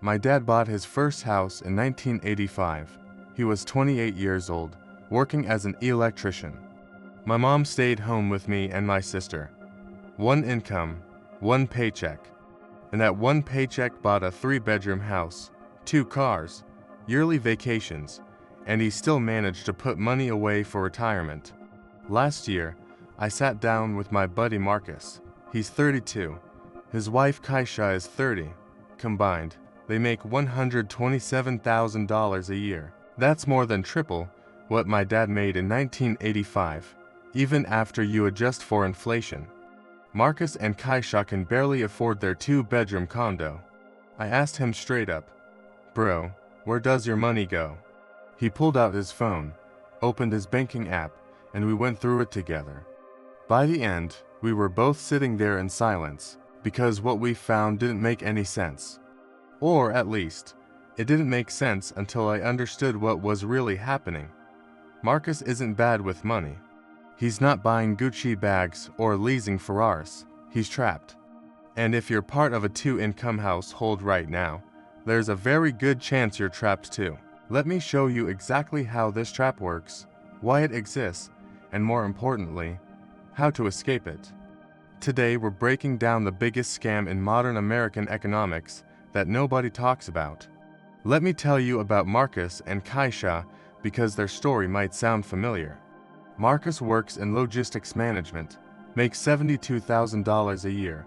My dad bought his first house in 1985. He was 28 years old, working as an electrician. My mom stayed home with me and my sister. One income, one paycheck. And that one paycheck bought a 3-bedroom house, 2 cars, yearly vacations, and he still managed to put money away for retirement. Last year, I sat down with my buddy Marcus. He's 32. His wife Kaisha is 30. Combined, they make $127,000 a year. That's more than triple what my dad made in 1985, even after you adjust for inflation. Marcus and Kaisha can barely afford their 2-bedroom condo. I asked him straight up, "Bro, where does your money go?" He pulled out his phone, opened his banking app, and we went through it together. By the end, we were both sitting there in silence, because what we found didn't make any sense. Or at least, it didn't make sense until I understood what was really happening. Marcus isn't bad with money. He's not buying Gucci bags or leasing Ferraris. He's trapped. And if you're part of a 2-income household right now, there's a very good chance you're trapped too. Let me show you exactly how this trap works, why it exists, and more importantly, how to escape it. Today we're breaking down the biggest scam in modern American economics that nobody talks about. Let me tell you about Marcus and Kaisha because their story might sound familiar. Marcus works in logistics management, makes $72,000 a year.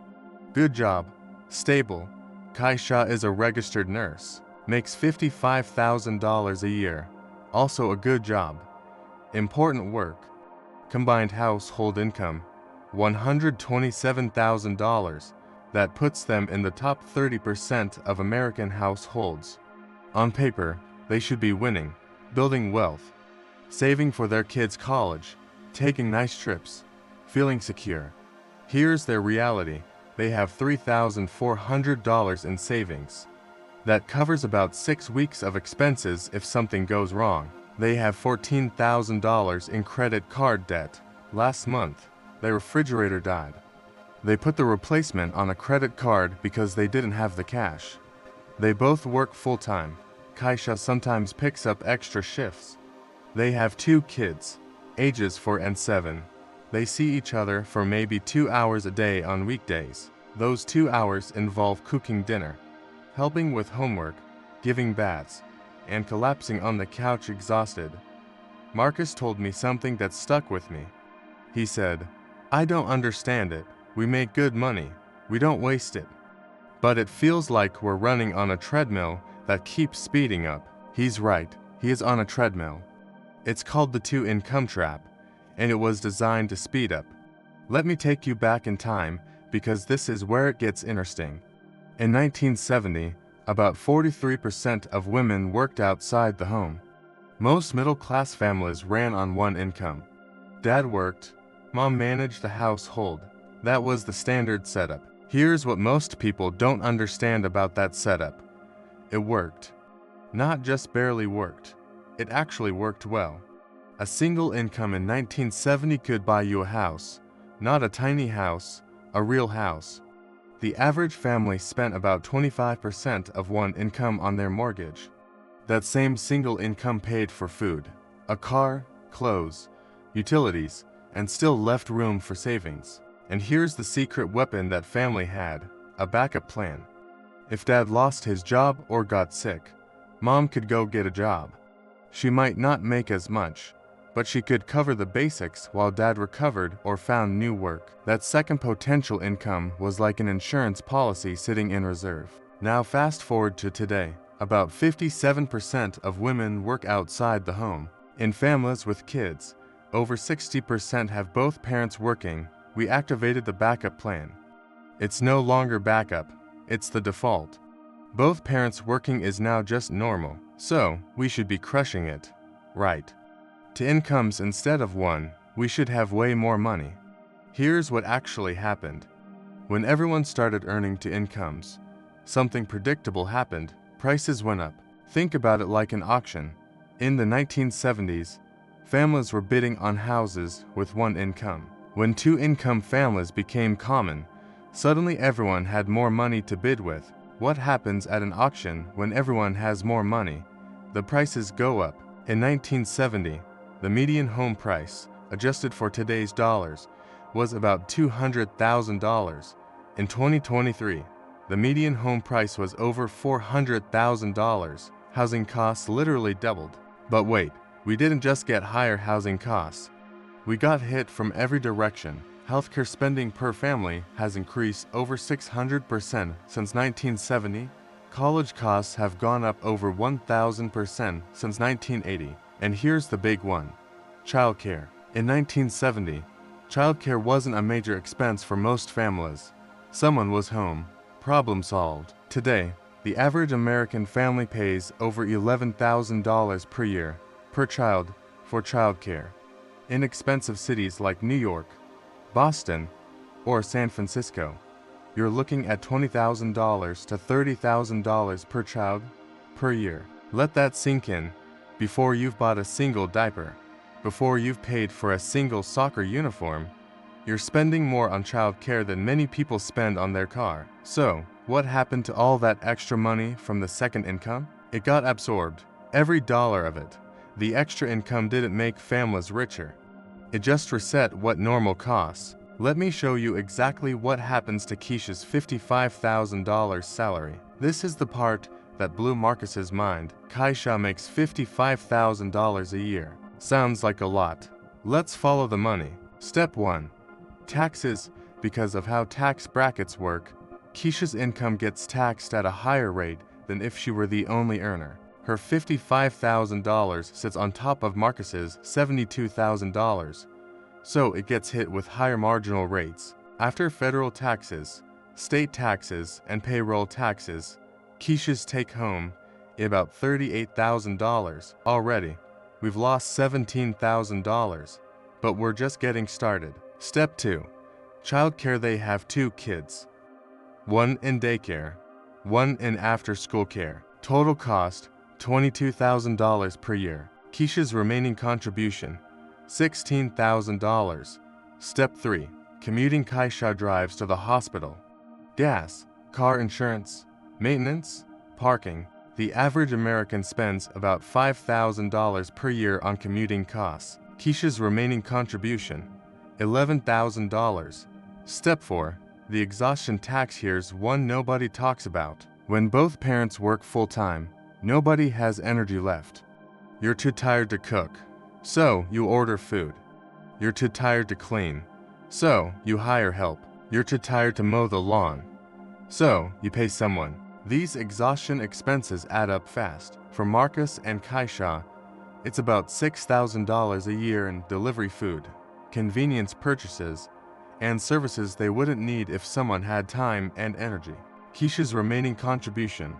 Good job, stable. Kaisha is a registered nurse, makes $55,000 a year. Also a good job. Important work. Combined household income, $127,000. That puts them in the top 30% of American households. On paper, they should be winning, building wealth, saving for their kids' college, taking nice trips, feeling secure. Here's their reality. They have $3,400 in savings. That covers about 6 weeks of expenses if something goes wrong. They have $14,000 in credit card debt. Last month, their refrigerator died. They put the replacement on a credit card because they didn't have the cash. They both work full-time. Kaisha sometimes picks up extra shifts. They have 2 kids, ages 4 and 7. They see each other for maybe 2 hours a day on weekdays. Those 2 hours involve cooking dinner, helping with homework, giving baths, and collapsing on the couch exhausted. Marcus told me something that stuck with me. He said, "I don't understand it. We make good money. We don't waste it. But it feels like we're running on a treadmill that keeps speeding up." He's right. He is on a treadmill. It's called the 2-income trap, and it was designed to speed up. Let me take you back in time because this is where it gets interesting. In 1970, about 43% of women worked outside the home. Most middle-class families ran on one income. Dad worked, Mom managed the household. That was the standard setup. Here's what most people don't understand about that setup. It worked. Not just barely worked. It actually worked well. A single income in 1970 could buy you a house. Not a tiny house, a real house. The average family spent about 25% of one income on their mortgage. That same single income paid for food, a car, clothes, utilities, and still left room for savings. And here's the secret weapon that family had, a backup plan. If Dad lost his job or got sick, Mom could go get a job. She might not make as much, but she could cover the basics while Dad recovered or found new work. That second potential income was like an insurance policy sitting in reserve. Now fast forward to today. About 57% of women work outside the home. In families with kids, over 60% have both parents working. We activated the backup plan. It's no longer backup, it's the default. Both parents working is now just normal, so we should be crushing it, right? To incomes instead of one, we should have way more money. Here's what actually happened. When everyone started earning to incomes, something predictable happened. Prices went up. Think about it like an auction. In the 1970s, families were bidding on houses with one income. When 2-income families became common, suddenly everyone had more money to bid with. What happens at an auction when everyone has more money? The prices go up. In 1970, the median home price, adjusted for today's dollars, was about $200,000. In 2023, the median home price was over $400,000. Housing costs literally doubled. But wait, we didn't just get higher housing costs. We got hit from every direction. Healthcare spending per family has increased over 600% since 1970. College costs have gone up over 1,000% since 1980. And here's the big one: childcare. In 1970, childcare wasn't a major expense for most families. Someone was home. Problem solved. Today, the average American family pays over $11,000 per year per child for childcare. In expensive cities like New York, Boston, or San Francisco, you're looking at $20,000 to $30,000 per child per year. Let that sink in before you've bought a single diaper, before you've paid for a single soccer uniform. You're spending more on child care than many people spend on their car. So, what happened to all that extra money from the second income? It got absorbed, every dollar of it. The extra income didn't make families richer. It just reset what normal costs. Let me show you exactly what happens to Keisha's $55,000 salary. This is the part that blew Marcus's mind. Keisha makes $55,000 a year. Sounds like a lot. Let's follow the money. Step 1. Taxes. Because of how tax brackets work, Keisha's income gets taxed at a higher rate than if she were the only earner. Her $55,000 sits on top of Marcus's $72,000, so it gets hit with higher marginal rates. After federal taxes, state taxes, and payroll taxes, Keisha's take-home is about $38,000. Already, we've lost $17,000, but we're just getting started. Step 2. Childcare. They have 2 kids. One in daycare, one in after-school care. Total cost, $22,000 per year. Keisha's remaining contribution, $16,000. Step 3. Commuting. Keisha drives to the hospital. Gas, car insurance, maintenance, parking. The average American spends about $5,000 per year on commuting costs. Keisha's remaining contribution, $11,000. Step 4. The exhaustion tax. Here's one nobody talks about. When both parents work full-time, nobody has energy left. You're too tired to cook, so you order food. You're too tired to clean, so you hire help. You're too tired to mow the lawn, so you pay someone. These exhaustion expenses add up fast. For Marcus and Keisha, it's about $6,000 a year in delivery food, convenience purchases, and services they wouldn't need if someone had time and energy. Keisha's remaining contribution,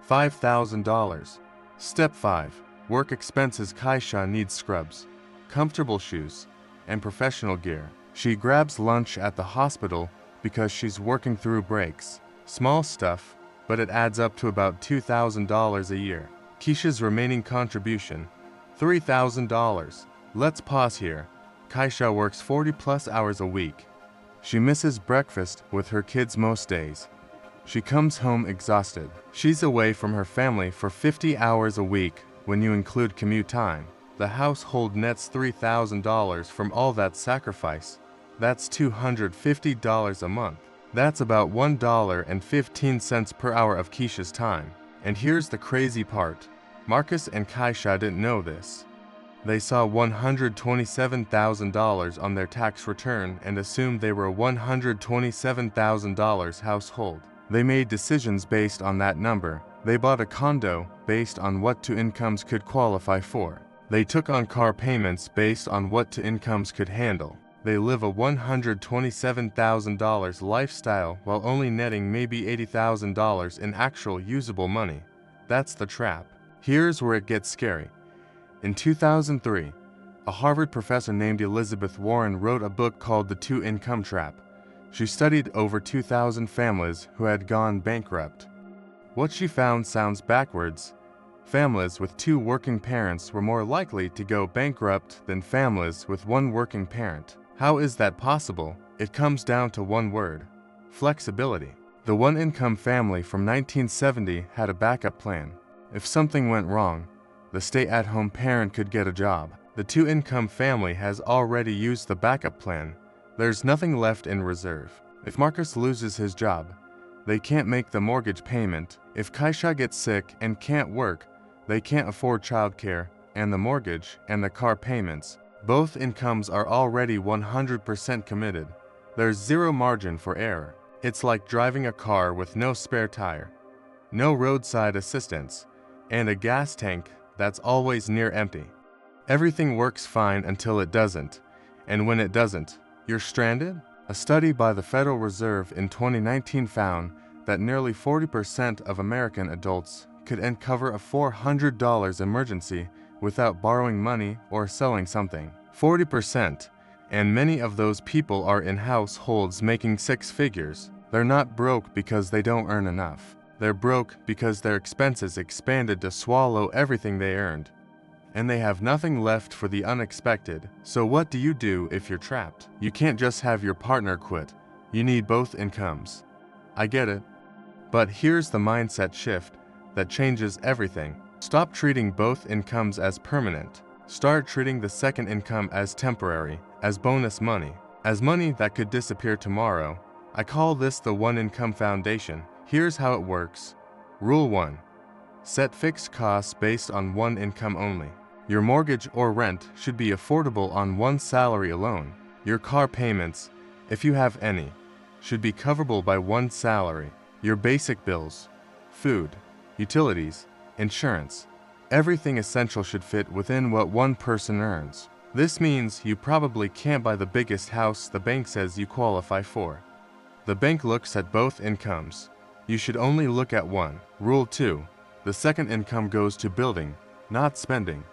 $5,000. Step 5. Work expenses. Keisha needs scrubs, comfortable shoes, and professional gear. She grabs lunch at the hospital because she's working through breaks. Small stuff, but it adds up to about $2,000 a year. Keisha's remaining contribution, $3,000. Let's pause here. Keisha works 40+ hours a week. She misses breakfast with her kids most days. She comes home exhausted. She's away from her family for 50 hours a week when you include commute time. The household nets $3,000 from all that sacrifice. That's $250 a month. That's about $1.15 per hour of Keisha's time. And here's the crazy part. Marcus and Keisha didn't know this. They saw $127,000 on their tax return and assumed they were a $127,000 household. They made decisions based on that number. They bought a condo based on what 2 incomes could qualify for. They took on car payments based on what 2 incomes could handle. They live a $127,000 lifestyle while only netting maybe $80,000 in actual usable money. That's the trap. Here's where it gets scary. In 2003, a Harvard professor named Elizabeth Warren wrote a book called The 2-Income Trap. She studied over 2,000 families who had gone bankrupt. What she found sounds backwards. Families with 2 working parents were more likely to go bankrupt than families with 1 working parent. How is that possible? It comes down to one word: flexibility. The one-income family from 1970 had a backup plan. If something went wrong, the stay-at-home parent could get a job. The two-income family has already used the backup plan. There's nothing left in reserve. If Marcus loses his job, they can't make the mortgage payment. If Kaisha gets sick and can't work, they can't afford childcare and the mortgage and the car payments. Both incomes are already 100% committed. There's zero margin for error. It's like driving a car with no spare tire, no roadside assistance, and a gas tank that's always near empty. Everything works fine until it doesn't, and when it doesn't, you're stranded? A study by the Federal Reserve in 2019 found that nearly 40% of American adults could uncover a $400 emergency without borrowing money or selling something. 40%, and many of those people are in households making six figures. They're not broke because they don't earn enough. They're broke because their expenses expanded to swallow everything they earned, and they have nothing left for the unexpected. So what do you do if you're trapped? You can't just have your partner quit. You need both incomes. I get it. But here's the mindset shift that changes everything. Stop treating both incomes as permanent. Start treating the second income as temporary, as bonus money, as money that could disappear tomorrow. I call this the one-income foundation. Here's how it works. Rule 1. Set fixed costs based on one income only. Your mortgage or rent should be affordable on one salary alone. Your car payments, if you have any, should be coverable by one salary. Your basic bills, food, utilities, insurance, everything essential should fit within what one person earns. This means you probably can't buy the biggest house the bank says you qualify for. The bank looks at both incomes. You should only look at one. Rule 2. The second income goes to building, not spending.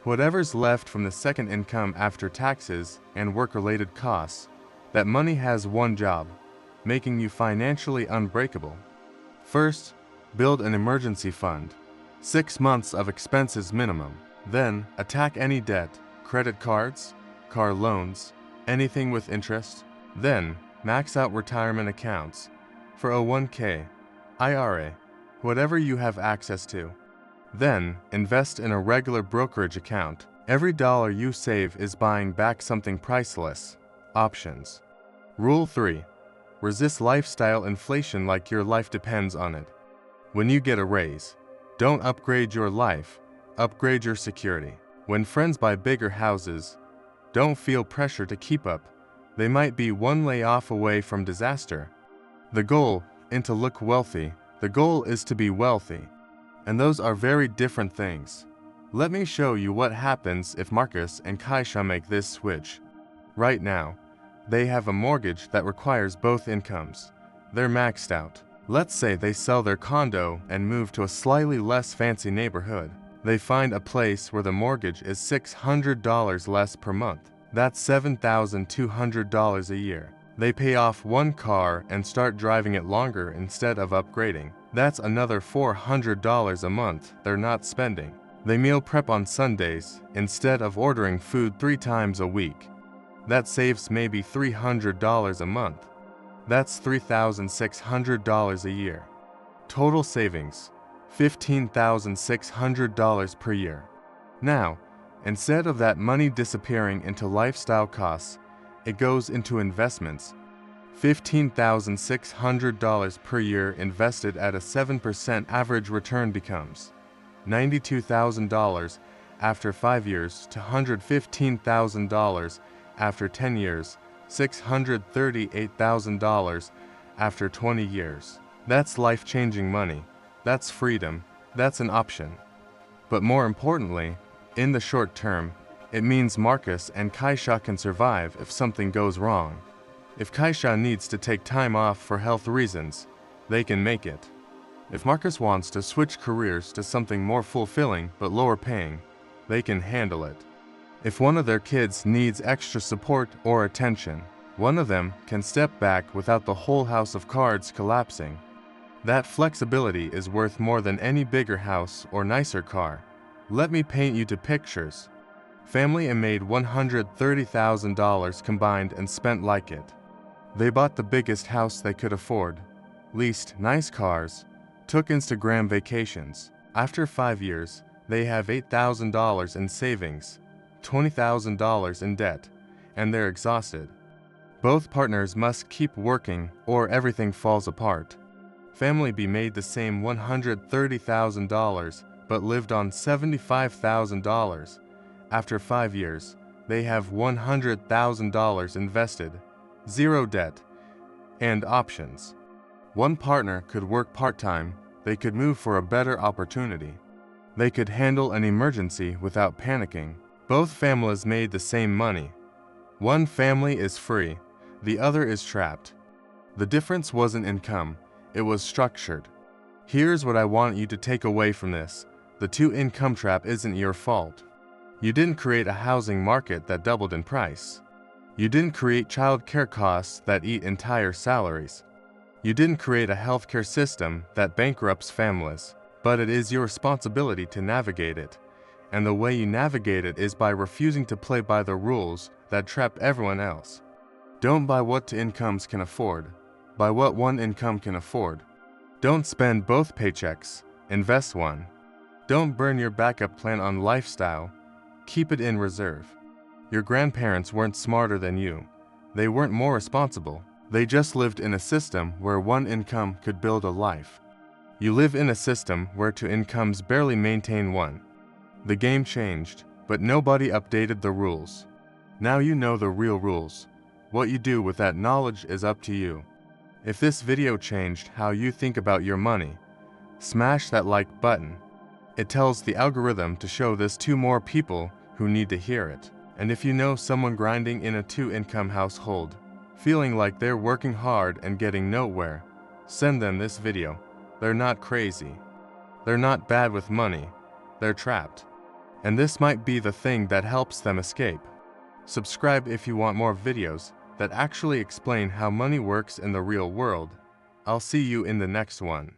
Whatever's left from the second income after taxes and work-related costs, that money has one job, making you financially unbreakable. First, build an emergency fund. 6 months of expenses minimum. Then, attack any debt, credit cards, car loans, anything with interest. Then, max out retirement accounts for 401k, IRA, whatever you have access to. Then, invest in a regular brokerage account. Every dollar you save is buying back something priceless. Options. Rule 3. Resist lifestyle inflation like your life depends on it. When you get a raise, don't upgrade your life, upgrade your security. When friends buy bigger houses, don't feel pressure to keep up. They might be one layoff away from disaster. The goal isn't to look wealthy, the goal is to be wealthy. And those are very different things. Let me show you what happens if Marcus and Kaisha make this switch. Right now, they have a mortgage that requires both incomes. They're maxed out. Let's say they sell their condo and move to a slightly less fancy neighborhood. They find a place where the mortgage is $600 less per month. That's $7,200 a year. They pay off one car and start driving it longer instead of upgrading. That's another $400 a month they're not spending. They meal prep on Sundays instead of ordering food 3 times a week. That saves maybe $300 a month. That's $3,600 a year. Total savings, $15,600 per year. Now, instead of that money disappearing into lifestyle costs, it goes into investments. $15,600 per year invested at a 7% average return becomes $92,000 after 5 years to $115,000 after 10 years, $638,000 after 20 years. That's life-changing money. That's freedom. That's an option. But more importantly, in the short term, it means Marcus and Kaisha can survive if something goes wrong. If Kaisha needs to take time off for health reasons, they can make it. If Marcus wants to switch careers to something more fulfilling but lower paying, they can handle it. If one of their kids needs extra support or attention, one of them can step back without the whole house of cards collapsing. That flexibility is worth more than any bigger house or nicer car. Let me paint you to pictures. Family made $130,000 combined and spent like it. They bought the biggest house they could afford. leased nice cars, took Instagram vacations. After 5 years, they have $8,000 in savings, $20,000 in debt, and they're exhausted. Both partners must keep working or everything falls apart. Family B made the same $130,000 but lived on $75,000. After 5 years, they have $100,000 invested, zero debt, and options. One partner could work part-time, they could move for a better opportunity. They could handle an emergency without panicking. Both families made the same money. One family is free, the other is trapped. The difference wasn't income, it was structured. Here's what I want you to take away from this. The two-income trap isn't your fault. You didn't create a housing market that doubled in price. You didn't create childcare costs that eat entire salaries. You didn't create a healthcare system that bankrupts families. But it is your responsibility to navigate it. And the way you navigate it is by refusing to play by the rules that trap everyone else. Don't buy what two incomes can afford. Buy what one income can afford. Don't spend both paychecks. Invest one. Don't burn your backup plan on lifestyle. Keep it in reserve. Your grandparents weren't smarter than you. They weren't more responsible. They just lived in a system where one income could build a life. You live in a system where two incomes barely maintain one. The game changed, but nobody updated the rules. Now you know the real rules. What you do with that knowledge is up to you. If this video changed how you think about your money, smash that like button. It tells the algorithm to show this to more people who need to hear it. And if you know someone grinding in a two-income household, feeling like they're working hard and getting nowhere, send them this video. They're not crazy. They're not bad with money. They're trapped. And this might be the thing that helps them escape. Subscribe if you want more videos that actually explain how money works in the real world. I'll see you in the next one.